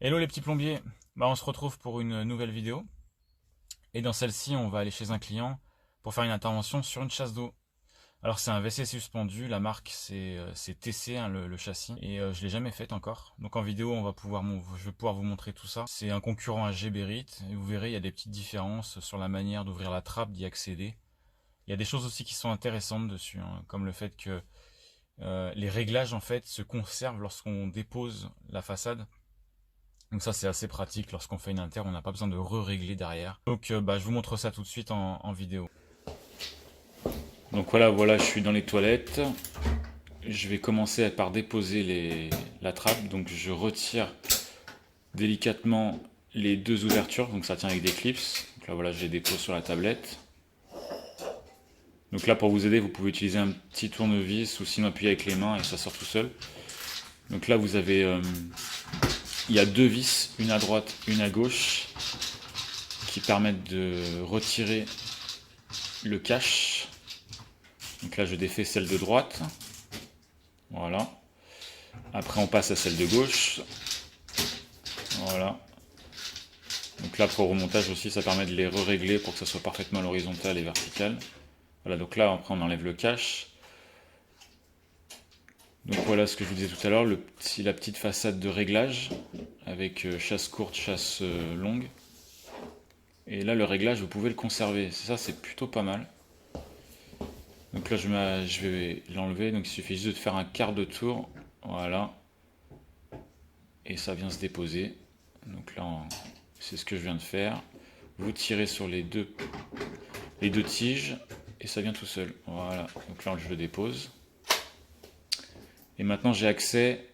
Hello les petits plombiers, on se retrouve pour une nouvelle vidéo et dans celle-ci on va aller chez un client pour faire une intervention sur une chasse d'eau. Alors c'est un WC suspendu, la marque c'est TC hein, le châssis et je l'ai jamais fait encore. Donc en vidéo je vais pouvoir vous montrer tout ça. C'est un concurrent à Geberit et vous verrez il y a des petites différences sur la manière d'ouvrir la trappe, d'y accéder. Il y a des choses aussi qui sont intéressantes dessus, hein, comme le fait que les réglages en fait se conservent lorsqu'on dépose la façade. Donc ça c'est assez pratique lorsqu'on fait une inter, on n'a pas besoin de re-régler derrière. Donc je vous montre ça tout de suite en vidéo. Donc voilà, je suis dans les toilettes. Je vais commencer par déposer la trappe. Donc je retire délicatement les deux ouvertures, donc ça tient avec des clips. Donc là voilà, je les dépose sur la tablette. Donc là pour vous aider, vous pouvez utiliser un petit tournevis ou sinon appuyer avec les mains et ça sort tout seul. Donc là vous avez, il y a deux vis, une à droite, une à gauche, qui permettent de retirer le cache. Donc là je défais celle de droite. Voilà. Après on passe à celle de gauche. Voilà. Donc là pour le remontage aussi ça permet de les régler pour que ça soit parfaitement à l'horizontale et verticale. Voilà, donc là après on enlève le cache. Donc voilà ce que je vous disais tout à l'heure, la petite façade de réglage avec chasse courte, chasse longue. Et là le réglage vous pouvez le conserver, ça c'est plutôt pas mal. Donc là je vais l'enlever, donc il suffit juste de faire un quart de tour, voilà, et ça vient se déposer. Donc là c'est ce que je viens de faire. Vous tirez sur les deux tiges et ça vient tout seul. Voilà, donc là je le dépose. Et maintenant j'ai accès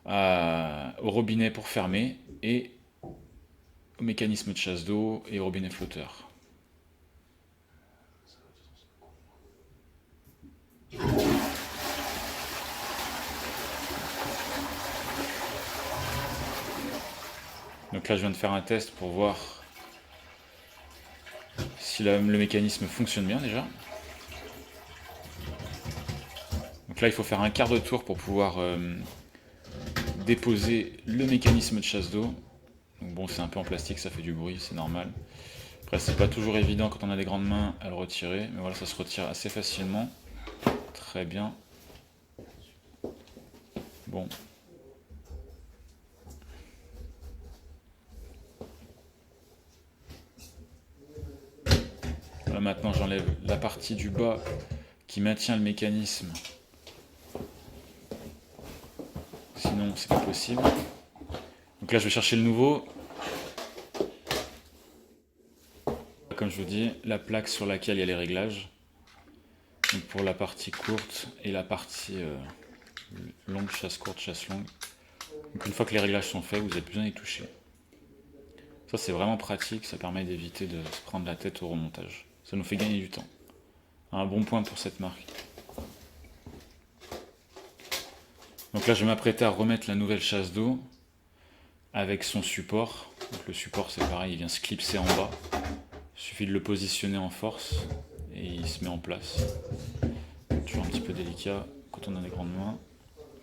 au robinet pour fermer et au mécanisme de chasse d'eau et au robinet flotteur. Donc là je viens de faire un test pour voir si le mécanisme fonctionne bien déjà. Donc là il faut faire un quart de tour pour pouvoir déposer le mécanisme de chasse d'eau. Donc bon, c'est un peu en plastique, ça fait du bruit, c'est normal. Après c'est pas toujours évident quand on a des grandes mains à le retirer, mais voilà, ça se retire assez facilement. Très bien. Bon. Là maintenant j'enlève la partie du bas qui maintient le mécanisme. Sinon c'est pas possible. Donc là je vais chercher le nouveau. Comme je vous dis, la plaque sur laquelle il y a les réglages. Donc pour la partie courte et la partie longue, chasse courte, chasse longue. Donc une fois que les réglages sont faits, vous n'avez plus besoin d'y toucher. Ça c'est vraiment pratique, ça permet d'éviter de se prendre la tête au remontage. Ça nous fait gagner du temps. Un bon point pour cette marque. Donc là je vais m'apprêter à remettre la nouvelle chasse d'eau avec son support. Donc le support c'est pareil, il vient se clipser en bas. Il suffit de le positionner en force et il se met en place. Toujours un petit peu délicat quand on a des grandes mains,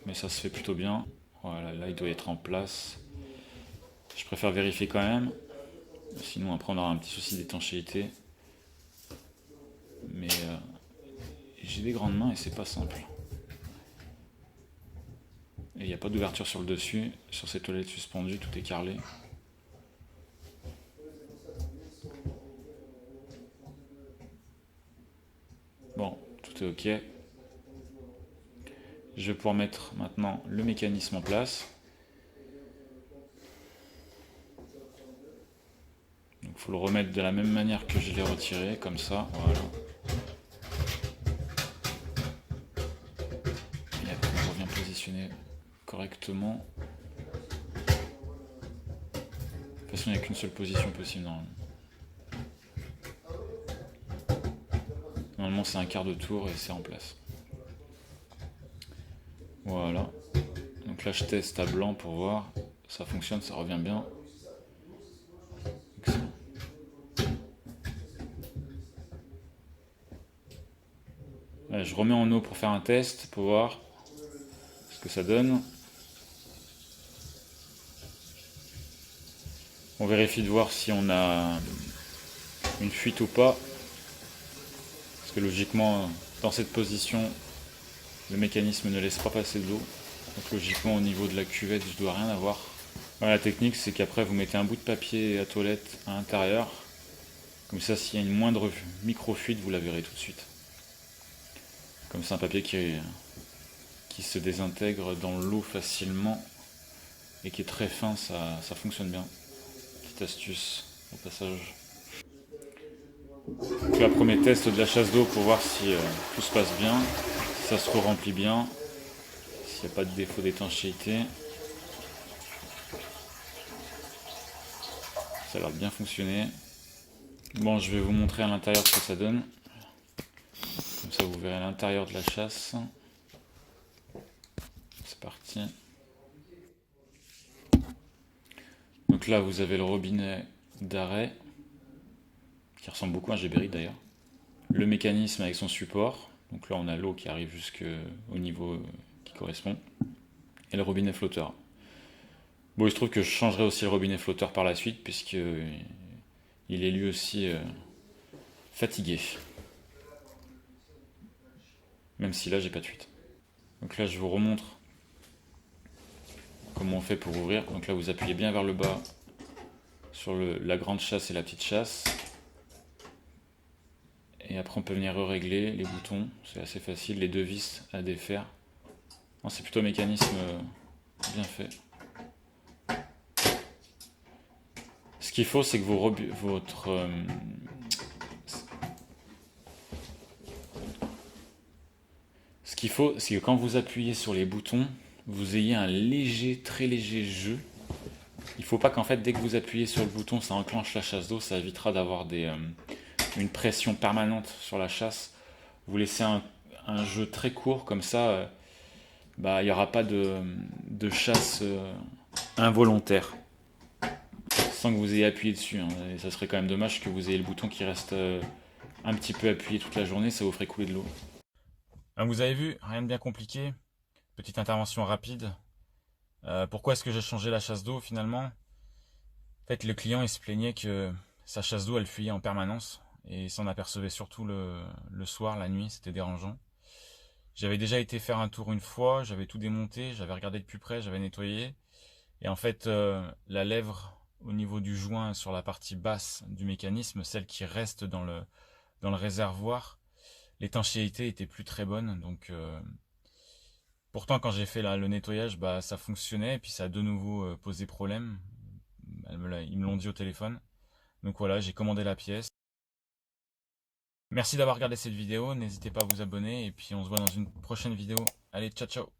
mais ça se fait plutôt bien. Voilà, là il doit être en place. Je préfère vérifier quand même, sinon après on aura un petit souci d'étanchéité. Mais j'ai des grandes mains et c'est pas simple. Et il n'y a pas d'ouverture sur le dessus, sur ces toilettes suspendues, tout est carrelé. Bon, tout est ok. Je vais pouvoir mettre maintenant le mécanisme en place. Donc il faut le remettre de la même manière que je l'ai retiré, comme ça, voilà. Et après on revient positionner correctement. De toute façon il n'y a qu'une seule position possible normalement. Normalement c'est un quart de tour et c'est en place. Voilà. Donc là je teste à blanc pour voir. Ça fonctionne, ça revient bien. Excellent. Allez, je remets en eau pour faire un test, pour voir ce que ça donne. On vérifie de voir si on a une fuite ou pas. Parce que logiquement, dans cette position, le mécanisme ne laisse pas passer de l'eau. Donc logiquement, au niveau de la cuvette, je dois rien avoir. Voilà, la technique, c'est qu'après, vous mettez un bout de papier à toilette à l'intérieur. Comme ça, s'il y a une moindre micro-fuite, vous la verrez tout de suite. Comme c'est un papier qui se désintègre dans l'eau facilement et qui est très fin, ça fonctionne bien. Petite astuce au passage. Donc là, premier test de la chasse d'eau pour voir si tout se passe bien, si ça se remplit bien, s'il n'y a pas de défaut d'étanchéité. Ça a l'air de bien fonctionner. Bon, je vais vous montrer à l'intérieur ce que ça donne. Comme ça, vous verrez l'intérieur de la chasse. C'est parti. Donc là, vous avez le robinet d'arrêt, qui ressemble beaucoup à un Géberit d'ailleurs. Le mécanisme avec son support. Donc là, on a l'eau qui arrive jusqu'au niveau qui correspond. Et le robinet flotteur. Bon, il se trouve que je changerai aussi le robinet flotteur par la suite, puisque il est lui aussi fatigué. Même si là, j'ai pas de fuite. Donc là, je vous remontre comment on fait pour ouvrir. Donc là, vous appuyez bien vers le bas sur la grande chasse et la petite chasse. Et après, on peut venir régler les boutons. C'est assez facile. Les deux vis à défaire. C'est plutôt un mécanisme bien fait. Ce qu'il faut, c'est que ce qu'il faut, c'est que quand vous appuyez sur les boutons, vous ayez un très léger jeu. Il ne faut pas qu'en fait, dès que vous appuyez sur le bouton, ça enclenche la chasse d'eau. Ça évitera d'avoir une pression permanente sur la chasse. Vous laissez un jeu très court, comme ça, il n'y aura pas de chasse involontaire. Sans que vous ayez appuyé dessus. Et ça serait quand même dommage que vous ayez le bouton qui reste un petit peu appuyé toute la journée, ça vous ferait couler de l'eau. Vous avez vu, rien de bien compliqué. Petite intervention rapide. Pourquoi est-ce que j'ai changé la chasse d'eau finalement? En fait, le client il se plaignait que sa chasse d'eau elle fuyait en permanence et il s'en apercevait surtout le soir, la nuit, c'était dérangeant. J'avais déjà été faire un tour une fois, j'avais tout démonté, j'avais regardé de plus près, j'avais nettoyé. Et en fait, la lèvre au niveau du joint sur la partie basse du mécanisme, celle qui reste dans le réservoir, l'étanchéité était plus très bonne. Donc, pourtant, quand j'ai fait le nettoyage, ça fonctionnait et puis ça a de nouveau posé problème. Ils me l'ont dit au téléphone. Donc voilà, j'ai commandé la pièce. Merci d'avoir regardé cette vidéo, n'hésitez pas à vous abonner et puis on se voit dans une prochaine vidéo. Allez, ciao ciao!